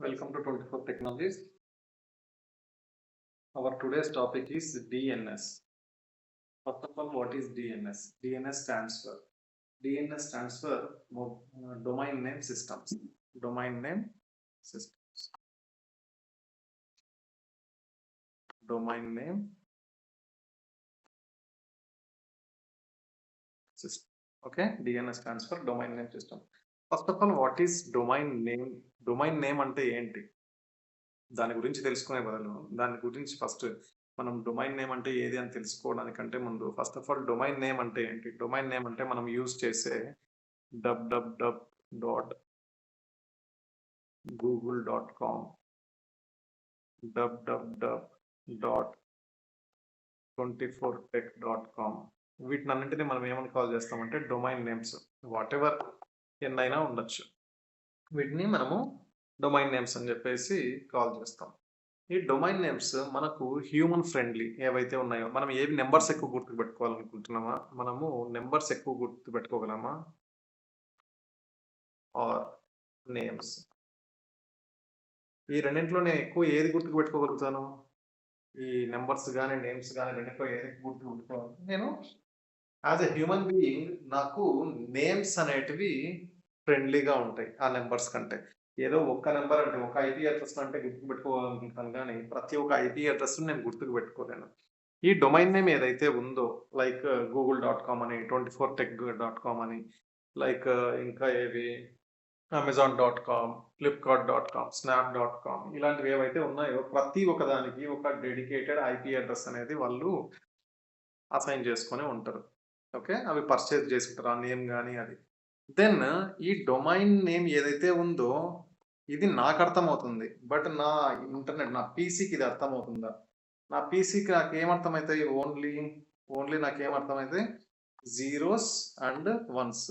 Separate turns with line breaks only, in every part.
Welcome to 24 Technologies. Our today's topic is DNS. First of all, what is DNS? DNS stands for Domain Name Systems. Domain Name Systems. Domain Name System. Okay, DNS stands for Domain Name System. First of all, what is domain name? Domain name అంటే ఏంటి? దాని గురించి తెలుసుకునే బదులు దాని గురించి first మనం domain name అంటే ఏది అని తెలుసుకోవడానికంటే ముందు first of all domain name అంటే ఏంటి? డొమైన్ నేమ్ అంటే మనం యూజ్ చేసే www.google.com, www.24tech.com వీటినన్నింటినీ మనం ఏమని కాల్ చేస్తామంటే డొమైన్ నేమ్స్. వాట్ ఎవర్ ఎన్నైనా ఉండొచ్చు, వీటిని మనము డొమైన్ నేమ్స్ అని చెప్పేసి కాల్ చేస్తాం. ఈ డొమైన్ నేమ్స్ మనకు హ్యూమన్ ఫ్రెండ్లీ ఏవైతే ఉన్నాయో, మనం ఏవి నెంబర్స్ ఎక్కువ గుర్తుపెట్టుకోవాలనుకుంటున్నామా, మనము నెంబర్స్ ఎక్కువ గుర్తుపెట్టుకోగలమా ఆర్ నేమ్స్? ఈ రెండింటిలో నేను ఎక్కువ ఏది గుర్తుపెట్టుకోగలుగుతాను? ఈ నెంబర్స్ కానీ నేమ్స్ కానీ రెండింటిలో ఏది గుర్తుపెట్టుకోవాలి? నేను యాజ్ ఎ హ్యూమన్ బీయింగ్ నాకు నేమ్స్ అనేటివి ఫ్రెండ్లీగా ఉంటాయి ఆ నెంబర్స్ కంటే. ఏదో ఒక్క నెంబర్ అంటే ఒక ఐపీ అడ్రస్ అంటే గుర్తుపెట్టుకోవాలనుకుంటాను, కానీ ప్రతి ఒక్క ఐపీ అడ్రస్ నేను గుర్తుపెట్టుకోలేను. ఈ డొమైన్ నేమ్ ఏదైతే ఉందో, లైక్ google.com అని, 24tech.com అని, లైక్ ఇంకా ఏవి amazon.com, flipkart.com, snap.com ఇలాంటివి ఏవైతే ఉన్నాయో ప్రతి ఒక్కదానికి ఒక డెడికేటెడ్ ఐపీ అడ్రస్ అనేది వాళ్ళు అసైన్ చేసుకొని ఉంటారు. ఓకే, అవి పర్చేజ్ చేసుకుంటారు ఆ నేమ్ కానీ అది. దెన్ ఈ డొమైన్ నేమ్ ఏదైతే ఉందో ఇది నాకు అర్థమవుతుంది, బట్ నా ఇంటర్నెట్ నా పీసీకి ఇది అర్థమవుతుందా? నా పీసీకి నాకు ఏమర్థమవుతాయి? ఓన్లీ నాకు ఏమర్థమవుతాయి? జీరోస్ అండ్ వన్స్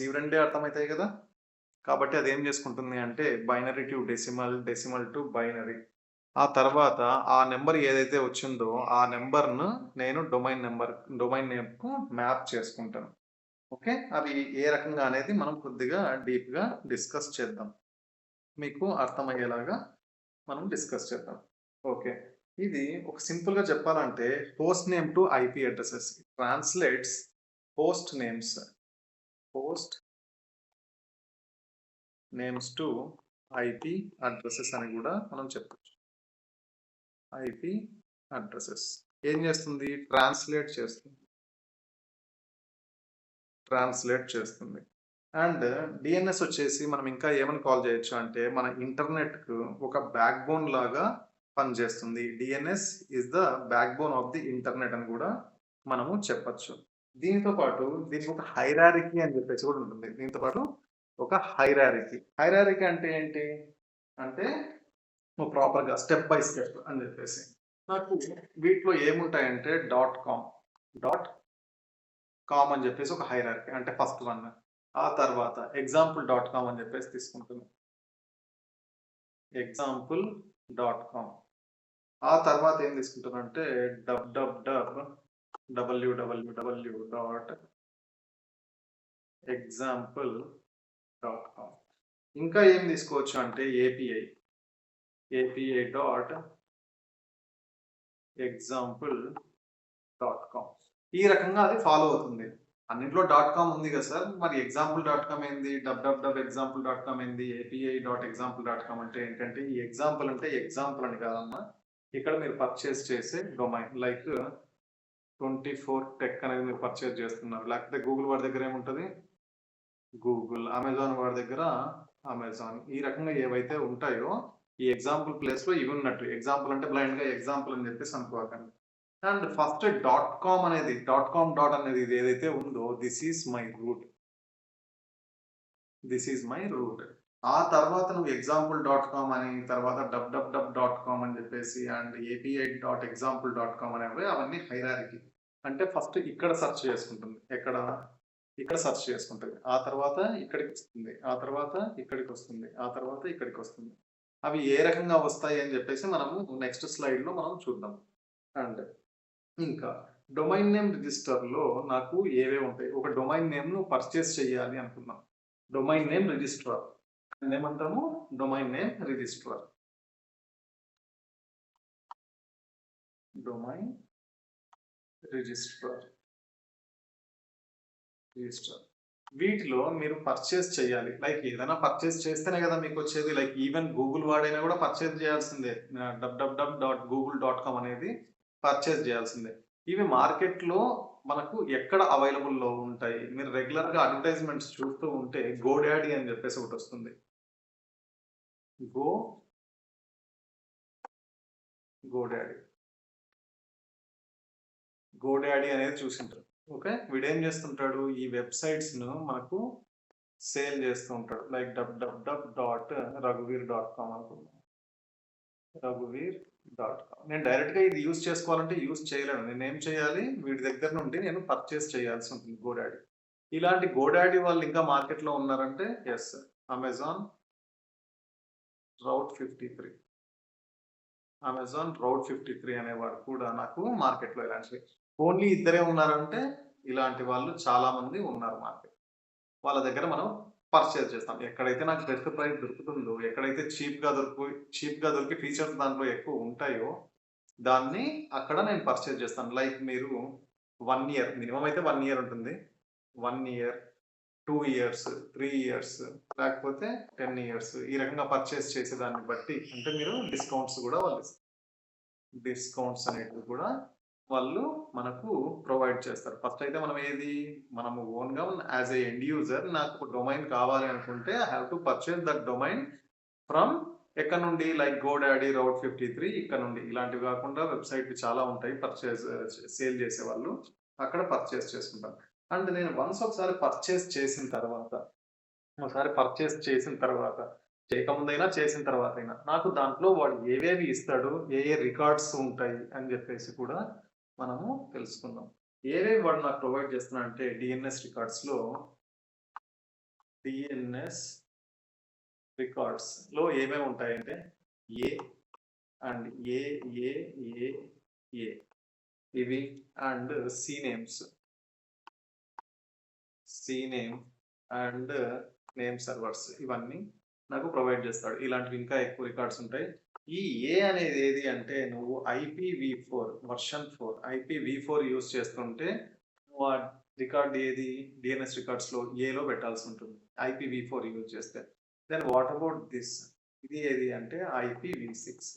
ఇవి రెండే అర్థమవుతాయి కదా. కాబట్టి అది ఏం చేసుకుంటుంది అంటే binary to decimal, decimal to binary. ఆ తర్వాత ఆ నెంబర్ ఏదైతే వచ్చిందో ఆ నెంబర్ను నేను డొమైన్ నేమ్కు మ్యాప్ చేసుకుంటాను. ఓకే, అవి ఏ రకంగా అనేది మనం కొద్దిగా డీప్గా డిస్కస్ చేద్దాం, మీకు అర్థమయ్యేలాగా మనం డిస్కస్ చేద్దాం. ఓకే, ఇది ఒక సింపుల్గా చెప్పాలంటే post name to IP addresses translates post names to IP addresses అని కూడా మనం చెప్పచ్చు. ఐపీ అడ్రసెస్ ఏం చేస్తుంది? ట్రాన్స్లేట్ చేస్తుంది. అండ్ డిఎన్ఎస్ వచ్చేసి మనం ఇంకా ఏమని కాల్ చేయొచ్చు అంటే మన ఇంటర్నెట్కు ఒక బ్యాక్ బోన్ లాగా పనిచేస్తుంది. DNS is the back bone of the internet అని కూడా మనము చెప్పచ్చు. దీంతో పాటు దీనికి ఒక హైరారికీ అని చెప్పేసి కూడా ఉంటుంది. దీంతో పాటు ఒక హైరారికీ అంటే ఏంటి అంటే ప్రాపర్గా స్టెప్ బై స్టెప్ అని చెప్పేసి. నాకు వీటిలో ఏముంటాయంటే .com అని చెప్పేసి ఒక హైరార్కీ అంటే ఫస్ట్ వన్. ఆ తర్వాత example.com అని చెప్పేసి తీసుకుంటున్నాం, example.com. ఆ తర్వాత ఏం తీసుకుంటున్నానంటే www.example.com. ఇంకా ఏం తీసుకోవచ్చు అంటే api.example.com. ఈ రకంగా అది ఫాలో అవుతుంది. అన్నింటిలో .com ఉంది కదా సార్, మరి example.com ఏంది, www.example.com ఏంది, api.example.com అంటే ఏంటంటే ఈ ఎగ్జాంపుల్ అంటే ఎగ్జాంపుల్ అని కాదమ్మా, ఇక్కడ మీరు పర్చేస్ చేసే డొమైన్. లైక్ 24tech అనేది మీరు పర్చేస్ చేస్తున్నారు, లేకపోతే గూగుల్ వాడి దగ్గర ఏముంటుంది గూగుల్, అమెజాన్ వాడి దగ్గర అమెజాన్. ఈ రకంగా ఏవైతే ఉంటాయో ఈ ఎగ్జాంపుల్ ప్లేస్లో ఇవి ఉన్నట్టు. ఎగ్జాంపుల్ అంటే బ్లైండ్గా ఎగ్జాంపుల్ అని చెప్పేసి అనుకోకండి. అండ్ ఫస్ట్ .com అనేది ఇది ఏదైతే ఉందో దిస్ ఈజ్ మై రూట్. ఆ తర్వాత నువ్వు example.com అని, తర్వాత www.com అని చెప్పేసి అండ్ api.example.com అనేవి అవన్నీ హైరారికీ. అంటే ఫస్ట్ ఇక్కడ సెర్చ్ చేసుకుంటుంది, ఇక్కడ సెర్చ్ చేసుకుంటుంది, ఆ తర్వాత ఇక్కడికి వస్తుంది, ఆ తర్వాత ఇక్కడికి వస్తుంది, ఆ తర్వాత ఇక్కడికి వస్తుంది. అవి ఏ రకంగా వస్తాయి అని చెప్పేసి మనము నెక్స్ట్ స్లైడ్లో మనం చూద్దాం. అండ్ ఇంకా డొమైన్ నేమ్ రిజిస్టర్లో నాకు ఏవే ఉంటాయి? ఒక డొమైన్ నేమ్ను పర్చేస్ చేయాలి అనుకున్నాం, డొమైన్ నేమ్ రిజిస్టర్. ఏమంటాము? Domain name registrar. Domain registrar. వీటిలో మీరు పర్చేస్ చేయాలి. లైక్ ఏదైనా పర్చేస్ చేస్తేనే కదా మీకు వచ్చేది. లైక్ ఈవెన్ గూగుల్ వాడైనా కూడా పర్చేస్ చేయాల్సిందే. www.google.com అనేది పర్చేస్ చేయాల్సిందే. ఇవి మార్కెట్‌లో మనకు ఎక్కడ అవైలబుల్‌లో ఉంటాయి. మీరు రెగ్యులర్‌గా అడ్వర్టైజ్మెంట్స్ చూస్తూ ఉంటే గోడాడీ అని చెప్పేసి ఒకటి వస్తుంది. గోడాడీ. గోడాడీ అనేది చూసింటారు. ఓకే. వీడేం చేస్తుంటాడు? ఈ వెబ్‌సైట్స్‌ను మనకు సేల్ చేస్తూ ఉంటాడు. లైక్ www.raghuveer.com అనుకుందాం. raghuveer.com. నేను డైరెక్ట్‌గా ఇది యూజ్ చేసుకోవాలంటే యూజ్ చేయలేను. నేనేం చేయాలి? వీడి దగ్గర నుండి నేను పర్చేస్ చేయాల్సి ఉంటుంది గోడాడీ. ఇలాంటి గోడాడీ వాళ్ళు ఇంకా మార్కెట్‌లో ఉన్నారంటే యెస్. అమెజాన్ రౌట్ 53. అమెజాన్ రౌట్ 53 అనేవాడు కూడా నాకు మార్కెట్‌లో ఇలాంటివి. ఓన్లీ ఇద్దరే ఉన్నారంటే ఇలాంటి వాళ్ళు చాలా మంది ఉన్నారు మార్కెట్. వాళ్ళ దగ్గర మనం పర్చేజ్ చేస్తాం. ఎక్కడైతే నాకు బెస్ట్ ప్రైస్ దొరుకుతుందో, ఎక్కడైతే చీప్‌గా దొరికి ఫీచర్స్ దాంట్లో ఎక్కువ ఉంటాయో, దాన్ని అక్కడ నేను పర్చేజ్ చేస్తాను. లైక్ మీరు 1 ఇయర్ మినిమమ్ అయితే 1 ఇయర్ ఉంటుంది. 1 ఇయర్, 2 ఇయర్స్, 3 ఇయర్స్ లేకపోతే 10 ఇయర్స్ ఈ రకంగా పర్చేజ్ చేసేదాన్ని బట్టి అంటే మీరు డిస్కౌంట్స్ కూడా డిస్కౌంట్స్ అనేటివి కూడా వాళ్ళు మనకు ప్రొవైడ్ చేస్తారు. ఫస్ట్ అయితే మనము ఓన్‌గా యాస్ ఎ ఎండ్ యూజర్ నాకు ఒక డొమైన్ కావాలి అనుకుంటే I have to purchase that domain from ఎక్కడ నుండి? లైక్ గోడాడీ, రౌట్ 53 ఇక్కడ నుండి. ఇలాంటివి కాకుండా వెబ్‌సైట్‌లు చాలా ఉంటాయి సేల్ చేసేవాళ్ళు. అక్కడ పర్చేజ్ చేసుకుంటాను. అండ్ నేను ఒకసారి పర్చేజ్ చేసిన తర్వాత చేయకముందైనా, చేసిన తర్వాతైనా నాకు దాంట్లో వాడు ఏవేవి ఇస్తాడు, ఏ రికార్డ్స్ ఉంటాయి అని చెప్పేసి కూడా మనము తెలుసుకుందాం. ఏవేవి వాడు నాకు ప్రొవైడ్ చేస్తున్నాడంటే డిఎన్ఎస్ రికార్డ్స్‌లో ఏమేమి ఉంటాయంటే ఏ అండ్ ఏ ఇవి and C name and name servers ఇవన్నీ నాకు ప్రొవైడ్ చేస్తాడు. ఇలాంటివి ఇంకా ఎక్కువ రికార్డ్స్ ఉంటాయి. ఈ ఏ అనేది ఏది అంటే నువ్వు IPv4 వర్షన్ 4 IPv4 యూజ్ చేస్తుంటే నువ్వు ఆ రికార్డ్ ఏది డిఎన్ఎస్ రికార్డ్స్‌లో ఏలో పెట్టాల్సి ఉంటుంది. IPv4 యూజ్ చేస్తే. Then what about this? ఇది ఏది అంటే IPv6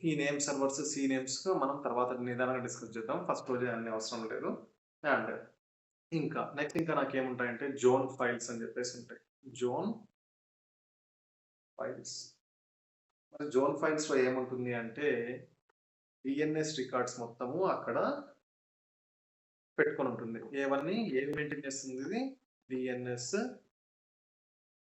ఈ నేమ్ సర్వర్స్, సి నేమ్స్ మనం తర్వాత నిదానంగా డిస్కస్ చేద్దాం. ఫస్ట్ రోజే అన్ని అవసరం లేదు. అండ్ ఇంకా నాకేముంటాయంటే జోన్ ఫైల్స్ అని చెప్పేసి ఉంటాయి. జోన్ ఫైల్స్‌లో ఏముంటుంది అంటే డిఎన్ఎస్ రికార్డ్స్ మొత్తము అక్కడ పెట్టుకొని ఉంటుంది. ఏవి మెయింటైన్ చేస్తుంది ఇది? DNS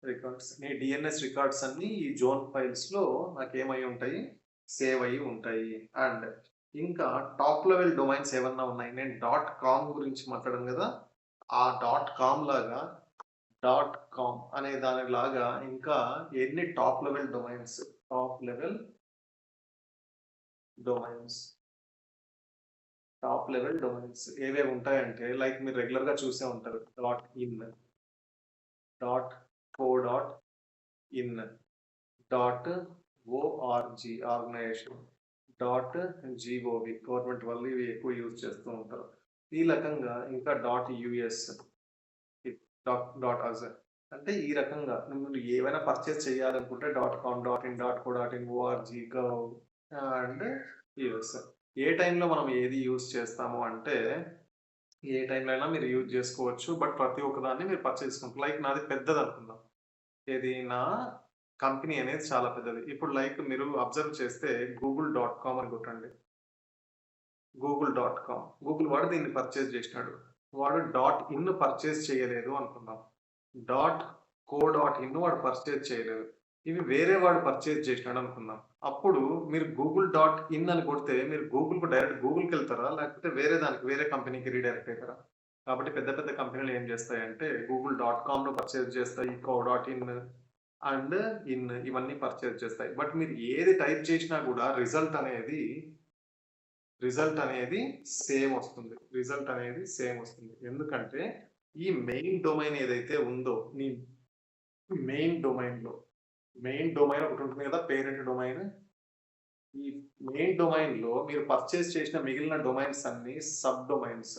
records. డిఎన్ఎస్ రికార్డ్స్ అన్ని ఈ జోన్ ఫైల్స్‌లో నాకేమై ఉంటాయి? సేవ్ అయ్యి ఉంటాయి. అండ్ ఇంకా టాప్ లెవెల్ డొమైన్స్ ఏమన్నా ఉన్నాయి. నేను .com గురించి మాట్లాడాను కదా! ఆ .com లాగా .com అనే దానిలాగా ఇంకా ఎన్ని టాప్ లెవెల్ డొమైన్స్ ఏవేవి ఉంటాయంటే లైక్ మీరు రెగ్యులర్‌గా చూసే ఉంటారు. .in, .co.in, .org organisation, .gov government వాళ్ళు ఇవి ఎక్కువ యూజ్ చేస్తూ ఉంటారు. ఈ రకంగా ఇంకా .us, .us అంటే ఈ రకంగా నువ్వు ఏవైనా పర్చేస్ చేయాలనుకుంటే .com, .in, .co.in, .org, gov and US. ఏ టైంలో మనం ఏది యూజ్ చేస్తాము అంటే ఏ టైంలో అయినా మీరు యూజ్ చేసుకోవచ్చు. బట్ ప్రతి ఒక్కదాన్ని మీరు పర్చేస్ చేసుకుంటారు. లైక్ నాది పెద్దది అనుకుందాం. ఏది నా కంపెనీ అనేది చాలా పెద్దది. ఇప్పుడు లైక్ మీరు అబ్జర్వ్ చేస్తే google.com అని కొట్టండి. గూగుల్ వాడు దీన్ని పర్చేస్ చేసినాడు. వాడు .in పర్చేస్ చేయలేదు అనుకుందాం. .co.in వాడు పర్చేస్ చేయలేదు. ఇవి వేరే వాడు పర్చేస్ చేసినాడు అనుకుందాం. అప్పుడు మీరు google.in అని కొడితే మీరు డైరెక్ట్ గూగుల్‌కి వెళ్తారా? లేకపోతే వేరే కంపెనీకి రీడైరెక్ట్ అవుతారా? కాబట్టి పెద్ద పెద్ద కంపెనీలు ఏం చేస్తాయంటే google.comలో పర్చేస్ చేస్తాయి. co.in అండ్ ఇన్ ఇవన్నీ పర్చేస్ చేస్తాయి. బట్ మీరు ఏది టైప్ చేసినా కూడా రిజల్ట్ అనేది సేమ్ వస్తుంది. ఎందుకంటే ఈ మెయిన్ డొమైన్ ఏదైతే ఉందో నీ మెయిన్ డొమైన్లో మెయిన్ డొమైన్ ఒకటి ఉంటుంది కదా, పేరెంట్ డొమైన్. ఈ మెయిన్ డొమైన్లో మీరు పర్చేస్ చేసిన మిగిలిన డొమైన్స్ అన్ని సబ్ డొమైన్స్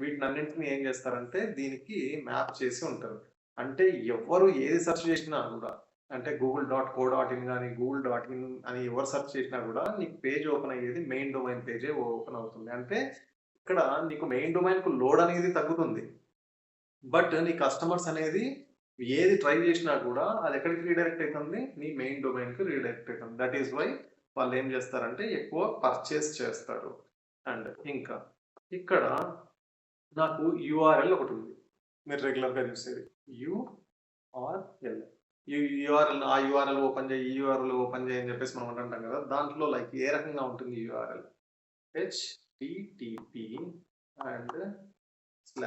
వీటినన్నింటిని ఏం చేస్తారంటే దీనికి మ్యాప్ చేసి ఉంటారు. అంటే ఎవరు ఏది సెర్చ్ చేసినా కూడా, అంటే google.co.in కానీ google.in అని ఎవరు సెర్చ్ చేసినా కూడా నీకు పేజ్ ఓపెన్ అయ్యేది మెయిన్ డొమైన్ పేజే ఓపెన్ అవుతుంది. అంటే ఇక్కడ నీకు మెయిన్ డొమైన్కు లోడ్ అనేది తగ్గుతుంది, బట్ నీ కస్టమర్స్ అనేది ఏది ట్రై చేసినా కూడా అది ఎక్కడికి రీడైరెక్ట్ అవుతుంది, నీ మెయిన్ డొమైన్కి రీడైరెక్ట్ అవుతుంది. దట్ ఈస్ వై వాళ్ళు ఏం చేస్తారంటే ఎక్కువ పర్చేస్ చేస్తారు. అండ్ ఇంకా ఇక్కడ నాకు యూఆర్ఎల్ ఒకటి ఉంది, మీరు రెగ్యులర్గా చూసేది యూఆర్ఎల్. ఆ యూఆర్ఎల్ ఓపెన్ చేయి, ఈ యూఆర్ఎల్ ఓపెన్ చేయి అని చెప్పేసి మనం అంటాం కదా. దాంట్లో లైక్ ఏ రకంగా ఉంటుంది యూఆర్ఎల్, http అండ్ /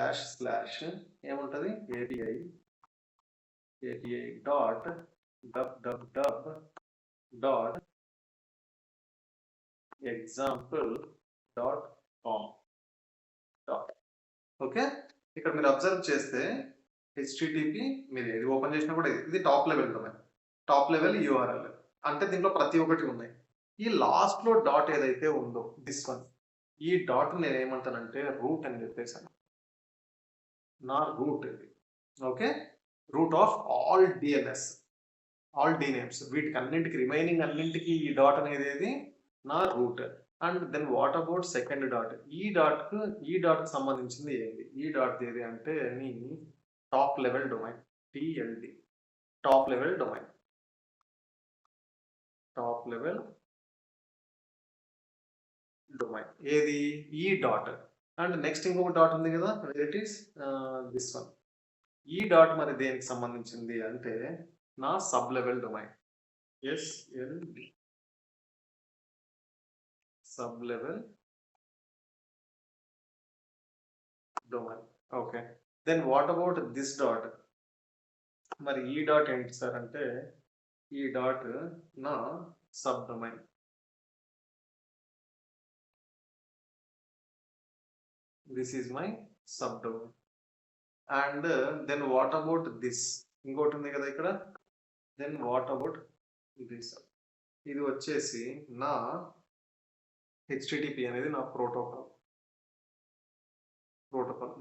ఏముంటుంది API dot dot example.com. Okay, ఇక్కడ మీరు అబ్జర్వ్ చేస్తే http మీరు ఏది ఓపెన్ చేసినా కూడా ఇది top level domain, top level URL. అంటే దీంట్లో ప్రతి ఒక్కటి ఉన్నాయి. ఈ లాస్ట్ లో డాట్ ఏదైతే ఉందో దిస్ వన్, ఈ డాట్ నేను ఏమంటానంటే రూట్ అని చెప్పేసాను. నా రూట్ ఇది. Okay, root of all DNS, all DNAMES, వీటికి అన్నింటికి రిమైనింగ్ అన్నింటికి ఈ డాట్ అనేది నా root. And then what about second dot, ఈ డాట్కి సంబంధించింది ఏంటి, ఈ డాట్ ఏది అంటే నీ top level domain, TLD, top level domain, top level domain ఏది ఈ డాట్. అండ్ నెక్స్ట్ ఇంకొక డాట్ ఉంది కదా, ఇట్ ఈస్ దిస్ వన్. ఈ డాట్ మరి దేనికి సంబంధించింది అంటే నా sub level domain, SLD, sub level domain. Okay, then what about this dot, మరి ఈ డాట్ ఏంటి సార్ అంటే ఈ డాట్ నా sub domain, this is my sub domain. And then what about this, ఇంకోటి ఉంది కదా ఇక్కడ, దెన్ వాట్ అబౌట్ దిస్, ఇది వచ్చేసి నా HTTP అనేది నా protocol.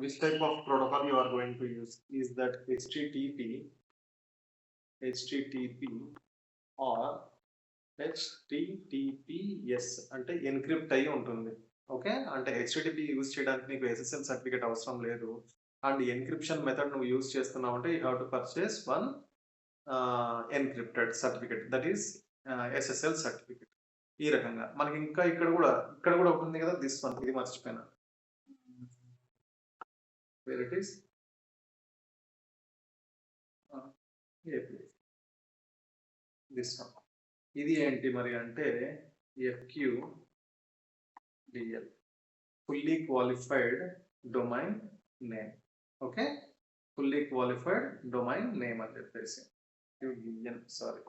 Which type of protocol you are going to use is that HTTP or HTTPS అంటే ఎన్క్రిప్ట్ అయ్యి ఉంటుంది. ఓకే, అంటే HTTP యూజ్ చేయడానికి నీకు SSL సర్టిఫికేట్ అవసరం లేదు. అండ్ ఎన్క్రిప్షన్ మెథడ్ నువ్వు యూజ్ చేస్తున్నావు అంటే you have to purchase one encrypted certificate, that is SSL certificate. ఈ రకంగా మనకి ఇంకా ఇక్కడ కూడా ఒకటి ఉంది కదా, దిస్ వన్, ఇది మర్చిపోయినా, where it is API, this one. ఇది ఏంటి మరి అంటే FQDL, fully qualified domain name. Okay, fully qualified domain name అని చెప్పేసి sorry.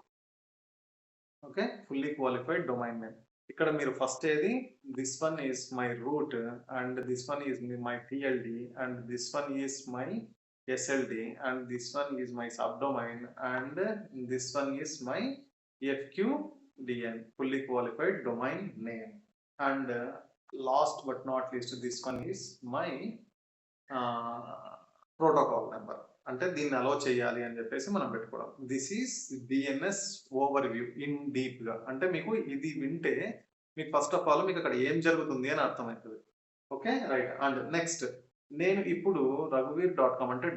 Okay, fully qualified domain name. ఇక్కడ మీరు ఫస్ట్ ఏది, this one is my root and this one is my TLD and this one is my SLD and this one is my sub domain and this one is my FQDN, fully qualified domain name. And last but not least this one is my protocol number, అంటే దీన్ని అలో చేయాలి అని చెప్పేసి మనం పెట్టుకోవడం. This is DNS over view in deep గా. అంటే మీకు ఇది వింటే మీకు ఫస్ట్ ఆఫ్ ఆల్ మీకు అక్కడ ఏం జరుగుతుంది అని అర్థమవుతుంది. Okay right. అండ్ నెక్స్ట్ నేను ఇప్పుడు raghuveer.com అంటే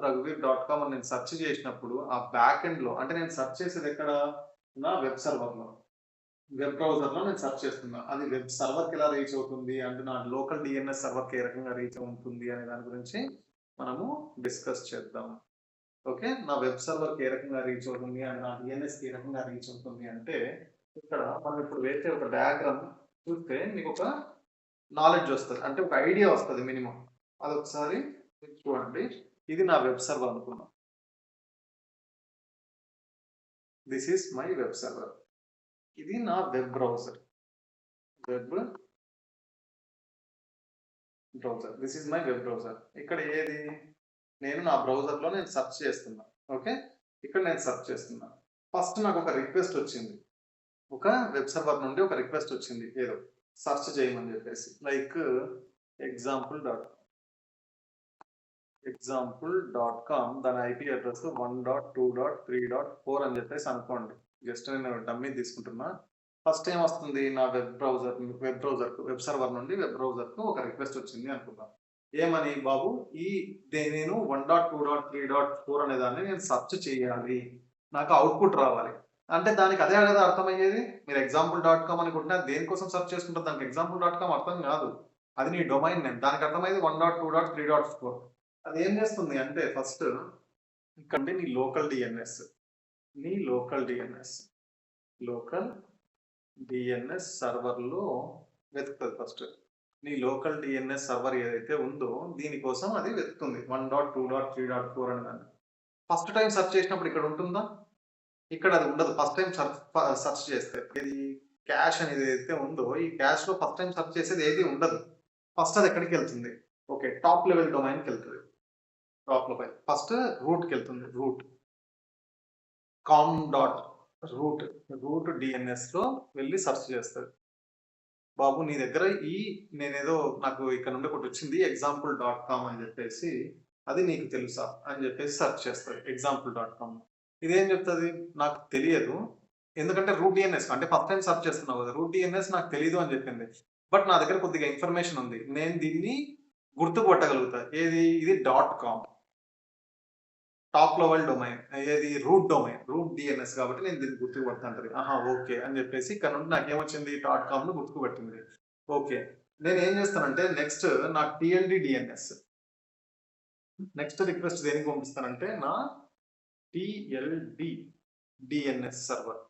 raghuveer.com అని నేను సెర్చ్ చేసినప్పుడు ఆ బ్యాక్ ఎండ్ లో, అంటే నేను సెర్చ్ చేసేది ఎక్కడ, నా వెబ్ సర్వర్ లో, వెబ్ బ్రౌజర్ లో నేను సెర్చ్ చేస్తున్నా. అది వెబ్ సర్వర్కి ఎలా రీచ్ అవుతుంది అంటే నా లోకల్ DNS సర్వర్కి ఏ రకంగా రీచ్ అవుతుంది అనే దాని గురించి మనము డిస్కస్ చేద్దాం. ఓకే, నా వెబ్ సర్వర్కి ఏ రకంగా రీచ్ అవుతుంది అండ్ నా DNSకి ఏ రకంగా రీచ్ అవుతుంది అంటే ఇక్కడ మనం ఇప్పుడు వేసే ఒక డయాగ్రామ్ చూస్తే మీకు ఒక నాలెడ్జ్ వస్తుంది, అంటే ఒక ఐడియా వస్తుంది మినిమం. అదొకసారి చూడండి. ఇది నా వెబ్ సర్వర్ అనుకున్నాం, this is my web server. ఇది నా web browser, browser. This is my web browser. ఇక్కడ ఏది నేను నా బ్రౌజర్లో నేను సెర్చ్ చేస్తున్నా. ఓకే, ఇక్కడ నేను సెర్చ్ చేస్తున్నా. ఫస్ట్ నాకు ఒక రిక్వెస్ట్ వచ్చింది, ఒక వెబ్ సర్వర్ నుండి ఒక రిక్వెస్ట్ వచ్చింది ఏదో సెర్చ్ చేయమని చెప్పేసి, లైక్ example.com దాని ఐపీ అడ్రస్ 1.2.3.4 అని చెప్పేసి అనుకోండి. జస్ట్ నేను డమ్మీ తీసుకుంటున్నా. ఫస్ట్ ఏం వస్తుంది, నా వెబ్ సర్వర్ నుండి వెబ్ బ్రౌజర్కు ఒక రిక్వెస్ట్ వచ్చింది అనుకుందాం. ఏమని, బాబు నేను 1.2.3.4 అనే దాన్ని నేను సెర్చ్ చేయాలి, నాకు అవుట్పుట్ రావాలి అంటే దానికి అదే కదా అర్థమయ్యేది. మీరు example.com అని కొట్టినా దేనికోసం సెర్చ్ చేసుకుంటారు, దానికి example.com అర్థం కాదు, అది నీ డొమైన్ నేమ్. దానికి అర్థమైంది 1.2.3.4. అది ఏం చేస్తుంది అంటే ఫస్ట్ ఇక్కడ నీ లోకల్ డిఎన్ఎస్ సర్వర్లో వెతుకుతుంది. ఫస్ట్ నీ లోకల్ డిఎన్ఎస్ సర్వర్ ఏదైతే ఉందో దీనికోసం అది వెతుకుతుంది 1.2.3.4 అని దాన్ని. ఫస్ట్ టైం సెర్చ్ చేసినప్పుడు ఇక్కడ ఉంటుందా, ఇక్కడ అది ఉండదు. ఫస్ట్ టైం సెర్చ్ చేస్తే ఇది క్యాష్ అనేది ఏదైతే ఉందో ఈ క్యాష్లో ఫస్ట్ టైం సెర్చ్ చేసేది ఏది ఉండదు. ఫస్ట్ అది ఎక్కడికి వెళ్తుంది, ఓకే టాప్ లెవెల్ డొమైన్కి వెళ్తుంది. టాప్ లెవెల్ ఫస్ట్ రూట్కి వెళ్తుంది, రూట్ డిఎన్ఎస్లో వెళ్ళి సెర్చ్ చేస్తుంది. బాబు నీ దగ్గర నేనేదో నాకు ఇక్కడ నుండి ఒకటి వచ్చింది example.com అని చెప్పేసి, అది నీకు తెలుసా అని చెప్పేసి సెర్చ్ చేస్తుంది example.com. ఇదేం చెప్తుంది, నాకు తెలియదు, ఎందుకంటే రూట్ డిఎన్ఎస్ అంటే ఫస్ట్ టైం సెర్చ్ చేస్తున్నావు కదా, రూట్ డిఎన్ఎస్ నాకు తెలియదు అని చెప్పింది. బట్ నా దగ్గర కొద్దిగా ఇన్ఫర్మేషన్ ఉంది, నేను దీన్ని గుర్తుపట్టగలుగుతా. ఇది .com టాప్ లెవెల్ డొమైన్, ఏది రూట్ డిఎన్ఎస్ కాబట్టి నేను దీన్ని గుర్తుపడతాంటది. ఓకే అని చెప్పేసి ఇక్కడ నుండి నాకేమొచ్చింది .com ను గుర్తుపట్టింది. ఓకే, నేను ఏం చేస్తానంటే నెక్స్ట్ నాకు టిఎల్డి డిఎన్ఎస్ నెక్స్ట్ రిక్వెస్ట్ దేనికి పంపిస్తానంటే నా టిఎల్డి డిఎన్ఎస్ సర్వర్.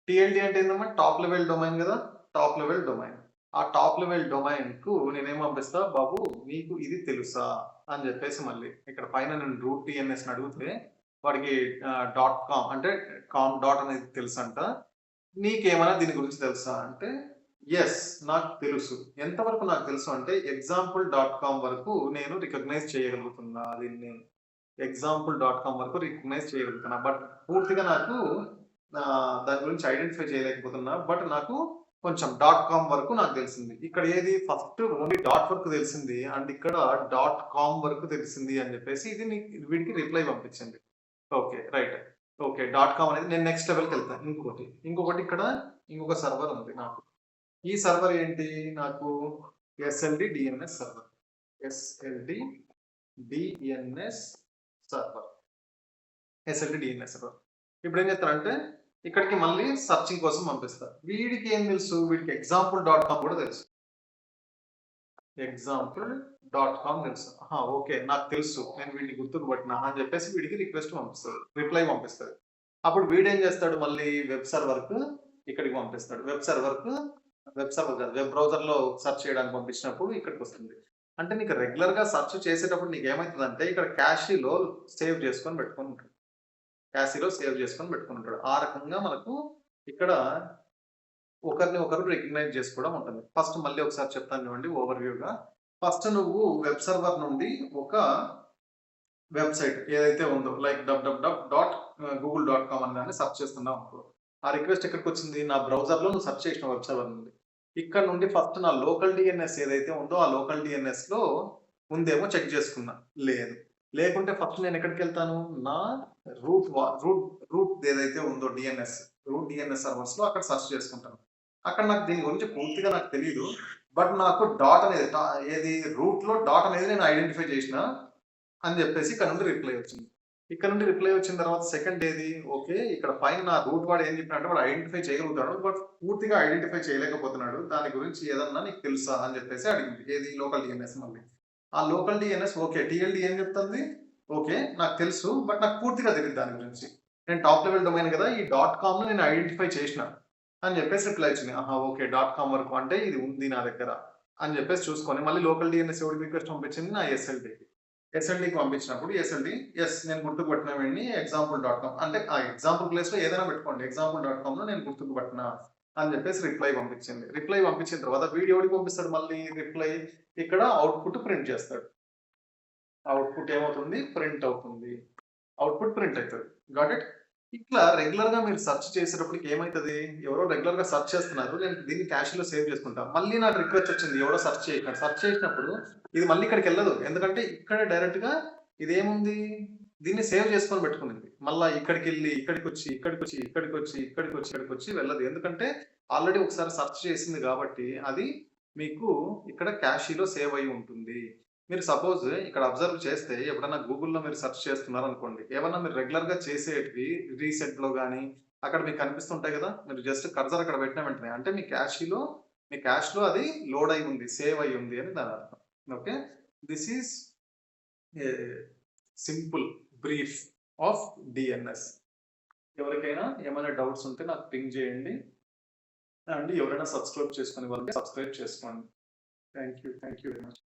టిఎల్డి అంటే ఏంటమ్మా, టాప్ లెవెల్ డొమైన్ కదా, టాప్ లెవెల్ డొమైన్. ఆ టాప్ లెవెల్ డొమైన్ కు నేనేం పంపిస్తా, బాబు నీకు ఇది తెలుసా అని చెప్పేసి మళ్ళీ ఇక్కడ పైన నేను రూట్ డిఎన్ఎస్ అడిగితే వాడికి .com అంటే .com అనేది తెలుసు అంట. నీకేమైనా దీని గురించి తెలుసా అంటే ఎస్ నాకు తెలుసు. ఎంతవరకు నాకు తెలుసు అంటే example.com వరకు నేను రికగ్నైజ్ చేయగలుగుతున్నా, దీన్ని example.com వరకు రికగ్నైజ్ చేయగలుగుతున్నా. బట్ పూర్తిగా నాకు దాని గురించి ఐడెంటిఫై చేయలేకపోతున్నా. బట్ నాకు కొంచెం .com వరకు నాకు తెలిసింది. ఇక్కడ ఏది ఫస్ట్ ఓన్లీ డాట్ వరకు తెలిసింది అండ్ ఇక్కడ .com వరకు తెలిసింది అని చెప్పేసి ఇది వీడికి రిప్లై పంపించింది. ఓకే రైట్, ఓకే .com అనేది నేను నెక్స్ట్ లెవెల్కి వెళ్తాను. ఇంకొకటి ఇక్కడ ఇంకొక సర్వర్ ఉంది నాకు. ఈ సర్వర్ ఏంటి, నాకు SLD DNS సర్వర్. ఇప్పుడు ఏం చేస్తారంటే ఇక్కడికి మళ్ళీ సర్చింగ్ కోసం పంపిస్తారు. వీడికి ఏం తెలుసు, వీడికి example.com కూడా తెలుసు. ఓకే నాకు తెలుసు, నేను వీడిని గుర్తుపట్టినా అని చెప్పేసి వీడికి రిప్లై పంపిస్తాడు. అప్పుడు వీడేం చేస్తాడు, మళ్ళీ వెబ్ ఇక్కడికి పంపిస్తాడు. వెబ్ బ్రౌజర్లో సెర్చ్ చేయడానికి పంపించినప్పుడు ఇక్కడికి వస్తుంది. అంటే నీకు రెగ్యులర్గా సెర్చ్ చేసేటప్పుడు నీకు ఏమవుతుందంటే ఇక్కడ క్యాషీలో సేవ్ చేసుకొని పెట్టుకొని ఉంటాడు. ఆ రకంగా మనకు ఇక్కడ ఒకరు రికగ్నైజ్ చేసుకోవడం ఉంటుంది. ఫస్ట్ మళ్ళీ ఒకసారి చెప్తాను చూడండి ఓవర్వ్యూగా. ఫస్ట్ నువ్వు వెబ్ సర్వర్ నుండి ఒక వెబ్సైట్ ఏదైతే ఉందో లైక్ www.google.com అని దాన్ని సెర్చ్ చేస్తున్నావు అనుకో. ఆ రిక్వెస్ట్ ఎక్కడికి వచ్చింది, నా బ్రౌజర్లో నువ్వు సెర్చ్ చేసిన వెబ్ సర్వర్ నుండి. ఇక్కడ నుండి ఫస్ట్ నా లోకల్ డిఎన్ఎస్ ఏదైతే ఉందో ఆ లోకల్ డిఎన్ఎస్లో ఉందేమో చెక్ చేసుకున్నా, లేకుంటే ఫస్ట్ నేను ఎక్కడికి వెళ్తాను, నా రూట్ ఏదైతే ఉందో రూట్ డిఎన్ఎస్ సర్వర్స్ లో అక్కడ సెర్చ్ చేసుకుంటాను. అక్కడ నాకు దీని గురించి పూర్తిగా నాకు తెలియదు. బట్ నాకు రూట్ లో డాట్ అనేది నేను ఐడెంటిఫై చేసిన అని చెప్పేసి ఇక్కడ నుండి రిప్లై వచ్చిన తర్వాత సెకండ్ ఏది, ఓకే ఇక్కడ పైన నా రూట్ వాడు ఏం చెప్పినట్టు వాడు ఐడెంటిఫై చేయగలుగుతాడు బట్ పూర్తిగా ఐడెంటిఫై చేయలేకపోతున్నాడు. దాని గురించి ఏదన్నా నీకు తెలుసా అని చెప్పేసి అడిగింది. ఏది లోకల్ డిఎన్ఎస్. మళ్ళీ ఆ లోకల్ డిఎన్ఎస్ ఓకే టిఎల్డి ఏం చెప్తుంది, ఓకే నాకు తెలుసు బట్ నాకు పూర్తిగా తెలియదు దాని గురించి, నేను టాప్ లెవెల్ డొమైన్ కదా ఈ .com ను నేను ఐడెంటిఫై చేసిన అని చెప్పేసి రిప్లై వచ్చింది. ఓకే .com వరకు అంటే ఇది ఉంది నా దగ్గర అని చెప్పేసి చూసుకొని మళ్ళీ లోకల్ డిఎన్ఎస్ ఎవరికి రిక్వెస్ట్ పంపించింది, నా ఎస్ఎల్డికి పంపించినప్పుడు ఎస్ఎల్డి నేను గుర్తుపట్టిన వీడిని example.com అంటే ఆ ఎగ్జాంపుల్ ప్లేస్ లో ఏదైనా పెట్టుకోండి, example.com లో నేను గుర్తుపట్టిన అని చెప్పేసి రిప్లై పంపించింది. రిప్లై పంపించిన తర్వాత వీడు ఎవడికి పంపిస్తాడు మళ్ళీ రిప్లై? ఇక్కడ అవుట్‌పుట్ ప్రింట్ చేస్తాడు. అవుట్‌పుట్ ఏమవుతుంది? ప్రింట్ అవుతుంది. అవుట్‌పుట్ ప్రింట్ అయితది. Got it? ఇట్లా రెగ్యులర్‌గా మీరు సెర్చ్ చేసేటప్పటికి ఏమైతది? ఎవరో రెగ్యులర్‌గా సెర్చ్ చేస్తున్నారు. నేను దీన్ని క్యాష్‌లో సేవ్ చేసుకుంటా. మళ్ళీ నాకు రిక్వెస్ట్ వచ్చింది. ఎవరో సెర్చ్ చేయకండి. సెర్చ్ చేసినప్పుడు ఇది మళ్ళీ ఇక్కడికెళ్ళదు. ఎందుకంటే ఇక్కడే డైరెక్ట్‌గా ఇదేముంది? దీన్ని సేవ్ చేసుకొని పెట్టుకునింది. మళ్ళా ఇక్కడికెళ్ళి, ఇక్కడికొచ్చి, ఇక్కడికొచ్చి, ఇక్కడికొచ్చి, ఇక్కడికొచ్చి, ఇక్కడికొచ్చి వెళ్ళదు. ఎందుకంటే ఆల్రెడీ ఒకసారి సెర్చ్ చేసింది కాబట్టి అది మీకు ఇక్కడ క్యాషీలో సేవ్ అయ్యి ఉంటుంది. మీరు సపోజ్ ఇక్కడ అబ్జర్వ్ చేస్తే ఎప్పుడైనా గూగుల్‌లో మీరు సెర్చ్ చేస్తున్నారనుకోండి. ఏమన్నా మీరు రెగ్యులర్‌గా చేసేటివి రీసెంట్‌లో గాని, అక్కడ మీకు కనిపిస్తుంటాయి గదా! మీరు జస్ట్ కర్సర్ అక్కడ పెట్టిన వెంటనే అంటే మీ క్యాష్‌లో అది లోడ్ అయ్యి ఉంది. సేవ్ అయ్యి ఉంది అని దాని అర్థం. Okay. This is a simple brief of DNS. ఎవరికైనా ఏమైనా డౌట్స్ ఉంటే నాకు పింగ్ చేయండి. అండ్ ఎవరైనా సబ్స్క్రైబ్ చేసుకునే వాళ్ళు సబ్స్క్రైబ్ చేసుకోండి. Thank you. Thank you very much.